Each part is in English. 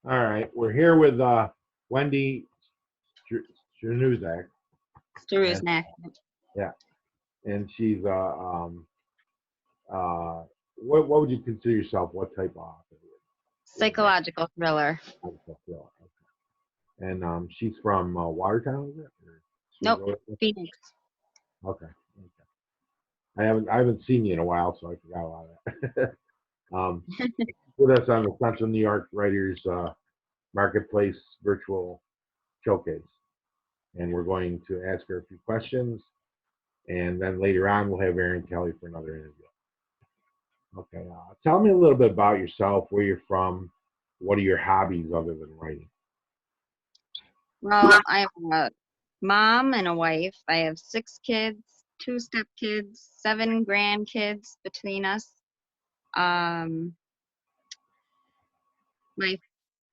All right, we're here with Wendi Starnusak, and Starnusak. yeah, and she's what would you consider yourself? What type of author? What genre? Psychological thriller. Thriller. And she's from Watertown, is it? Or she Nope. wrote it? Phoenix. Okay. Okay. I haven't seen you in a while, so I forgot a lot of that. um, with us on the Central New York Writers Marketplace virtual showcase, and we're going to ask her a few questions, and then later on we'll have Aaron Kelly for another interview. Okay, tell me a little bit about yourself, where you're from, what are your hobbies other than writing? Well, I'm a mom and a wife. I have 6 kids, 2 stepkids, 7 grandkids between us. Um, my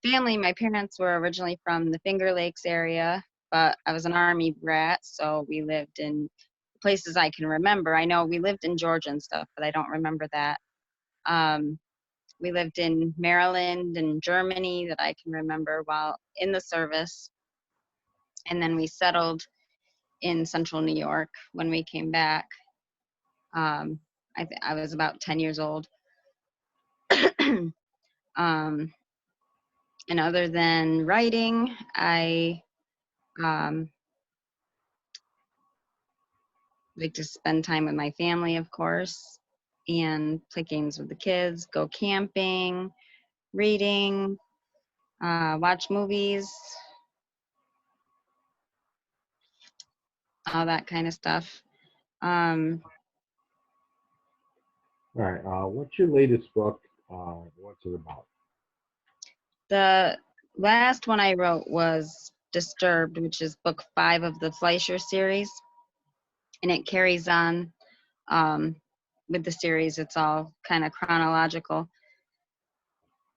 family, my parents were originally from the Finger Lakes area, but I was an Army brat, so we lived in places I can remember. I know we lived in Georgia and stuff, but I don't remember that. Um, we lived in Maryland and Germany that I can remember while in the service. And then we settled in central New York when we came back. Um, I was about 10 years old. um, and other than writing, I um, like to spend time with my family, of course, and play games with the kids, go camping, reading, watch movies, all that kind of stuff. Um, All right, what's your latest book? What's it about? the last one I wrote was Disturbed, which is book 5 of the Fleischer series, and it carries on um, with the series. It's all kind of chronological,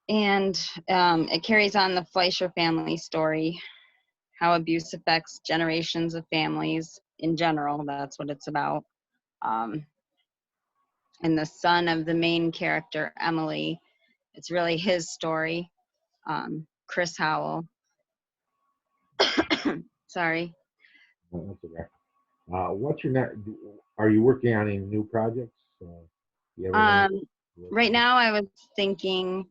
and it carries on the Fleischer family story, how abuse affects generations of families in general. That's what it's about. Um, and the son of the main character, Emily, it's really his story. Chris Howell. Sorry. That's okay. What's your net? Are you working on any new projects? You have anything Um, you're right working on? now, I was thinking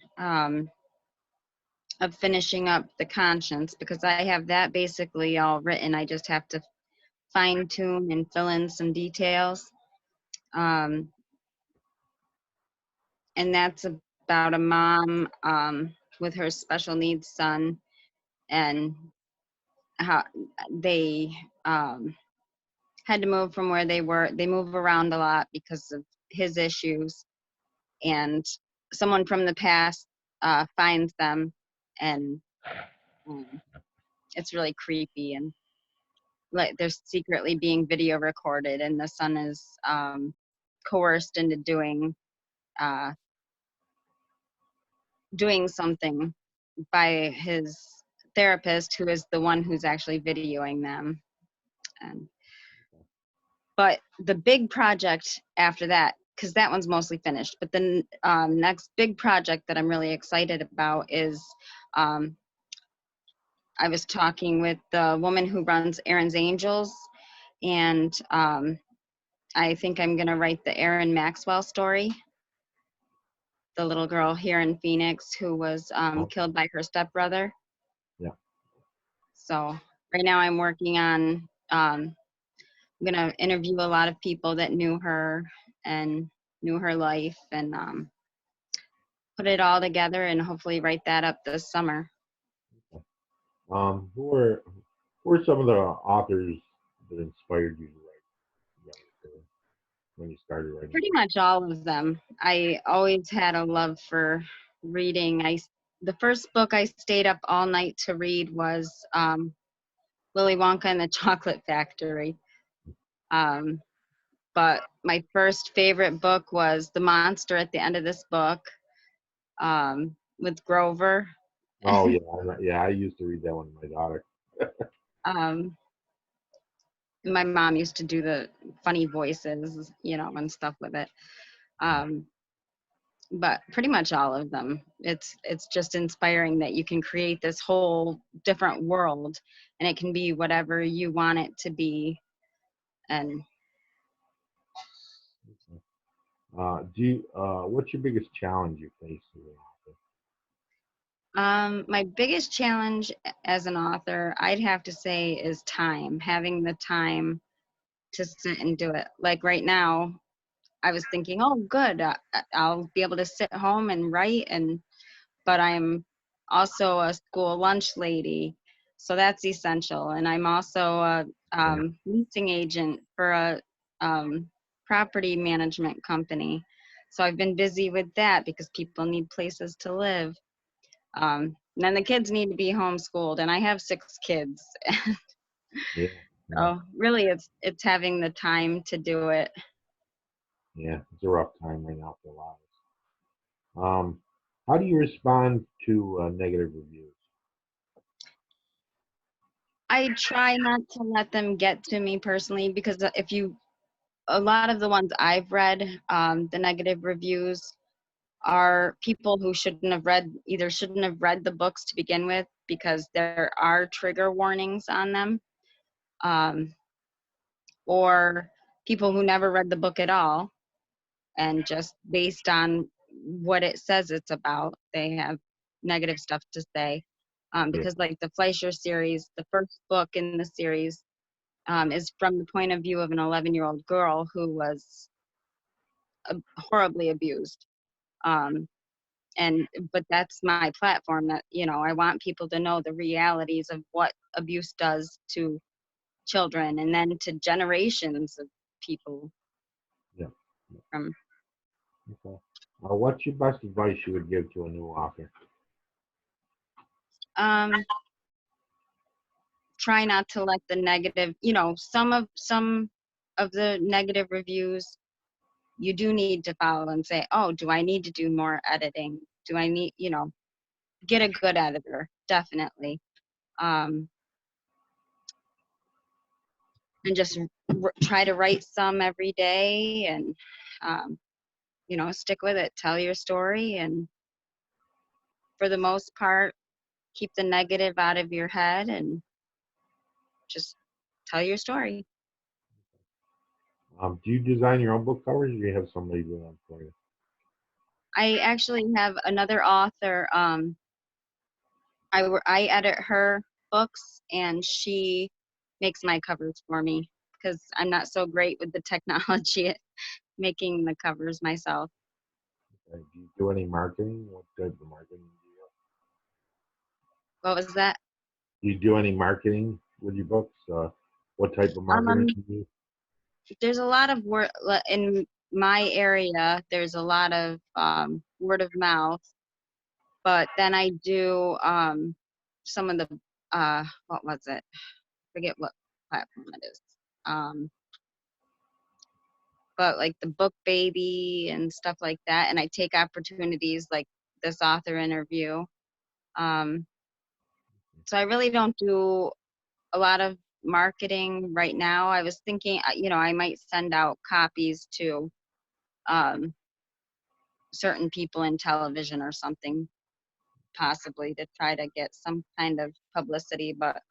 of finishing up The Conscience because I have that basically all written. I just have to fine tune and fill in some details. Um, and that's about a mom with her special needs son and how they had to move from where they were. They move around a lot because of his issues, and someone from the past finds them, and um, it's really creepy, and like they're secretly being video recorded, and the son is coerced into uh, doing something by his therapist, who is the one who's actually videoing them. And but the big project after that, because that one's mostly finished, but the next big project that I'm really excited about is um, I was talking with the woman who runs Aaron's Angels, and I think I'm going to write the Aaron Maxwell story, the little girl here in Phoenix who was Oh, killed by her stepbrother. yeah. So right now I'm working on, I'm going to interview a lot of people that knew her and knew her life, and put it all together and hopefully write that up this summer. Um, who are who are some of the authors that inspired you to write when you started writing? Pretty much all of them. I always had a love for reading. The first book I stayed up all night to read was Willy Wonka and the Chocolate Factory. Um, but my first favorite book was The Monster at the End of This Book, with Grover. Oh yeah, yeah. I used to read that one with my daughter. um, my mom used to do the funny voices, and stuff with it. Um, but pretty much all of them. It's just inspiring that you can create this whole different world, and it can be whatever you want it to be. And What's your biggest challenge you face as an my biggest challenge as an author, I'd have to say, is time. Having the time to sit and do it. Like right now, I was thinking, oh, good, I'll be able to sit home and write, and but I'm also a school lunch lady, so that's essential. And I'm also a author? leasing agent for a property management company. So I've been busy with that because people need places to live. And then the kids need to be homeschooled, and I have 6 kids. Yeah, yeah, So really, it's having the time to do it. yeah. It's a rough time right now for a lot of us. How do you respond to negative reviews? I try not to let them get to me personally, because if you a lot of the ones I've read, the negative reviews are people who shouldn't have read the books to begin with, because there are trigger warnings on them, um, or people who never read the book at all, and just based on what it says it's about, they have negative stuff to say. Yeah, Because like the Fleischer series, the first book in the series is from the point of view of an 11-year-old girl who was horribly abused. Um, and but that's my platform, that I want people to know the realities of what abuse does to children, and then to generations of people yeah. Yeah. from Okay. What's your best advice you would give to a new author? um try not to let the negative, some of the negative reviews you do need to follow and say, oh, do I need to do more editing? Do I need, get a good editor, definitely. um and just try to write some every day, and um, stick with it, tell your story, and for the most part, keep the negative out of your head and just tell your story. Do you design your own book covers, or do you have somebody do them for you? I actually have another author. I edit her books, and she makes my covers for me, because I'm not so great with the technology at making the covers myself. Do you do any marketing? What type of marketing What was that? do you do any marketing with your books? What type of marketing Um, do you use? there's a lot of word in my area. There's a lot of word of mouth, but then I do some of the what was it? Forget what platform it is. Um, but like the book baby and stuff like that, and I take opportunities like this author interview. Um, so I really don't do a lot of marketing right now. I was thinking, I might send out copies to um, certain people in television or something, possibly, to try to get some kind of publicity, but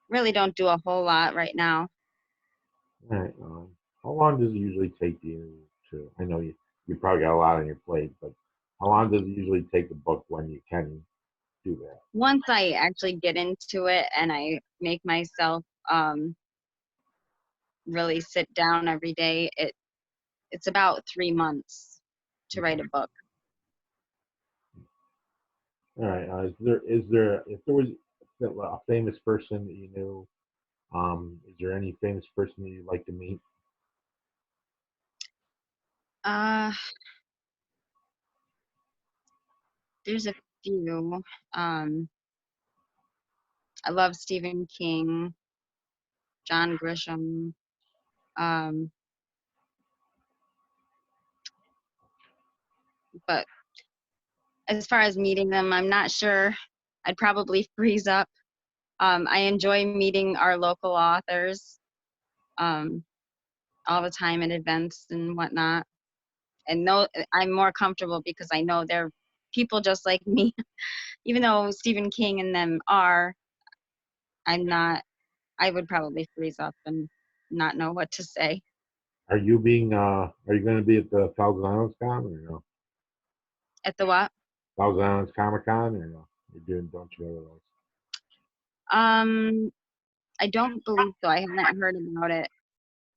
really don't do a whole lot right now. All right. How long does it usually take you to? I know you probably got a lot on your plate, but how long does it usually take a book when you can do that? Once I actually get into it and I make myself really sit down every day, it's about 3 months to write Okay. a book. All right. Is there if there was a famous person that you knew? Is there any famous person that you'd like to meet? Uh, there's a few. Um, I love Stephen King, John Grisham. Um, but as far as meeting them, I'm not sure. I'd probably freeze up. I enjoy meeting our local authors um, all the time at events and whatnot. and know I'm more comfortable because I know they're people just like me. Even though Stephen King and them are, I'm not. I would probably freeze up and not know what to say. Are you being are you going to be at the Thousand Islands Con or no? At the what? Thousand Islands Comic Con or no? You're doing a bunch of other ones. Um, I don't believe so. I haven't heard about it.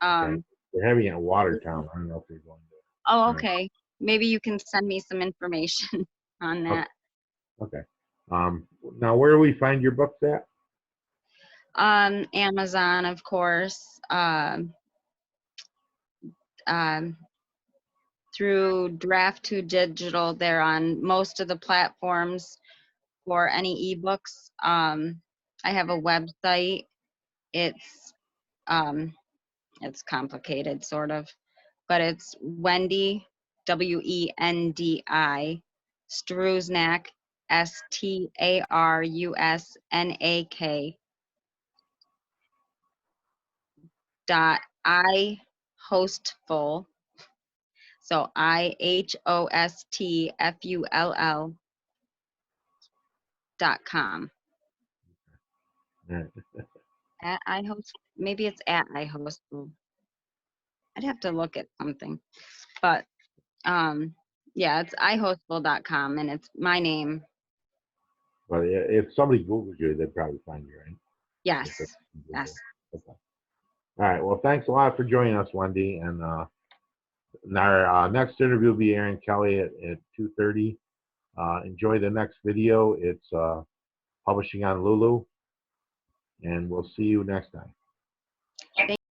Okay. Um, They're having it in Watertown. I don't know if you're going oh, to. okay. Maybe you can send me some information on Okay. that. Okay. Um, Now where do we find your books at? On Amazon, of course. Um, through Draft to Digital, they're on most of the platforms for any ebooks. I have a website. It's um, it's complicated, sort of, but it's Wendi, Wendi, Starnusak, Starusnak dot I hostful. So IHOSTFULL.com. Yeah. At iHost, maybe it's at iHostful. I'd have to look at something, but yeah, it's ihostful.com and it's my name. But if somebody Googles you, they'd probably find you, right? If it's Yes, Google. yes. Okay. All right. Well, thanks a lot for joining us, Wendy. And our next interview will be Aaron Kelly at 2:30. Enjoy the next video. It's publishing on Lulu, and we'll see you next time.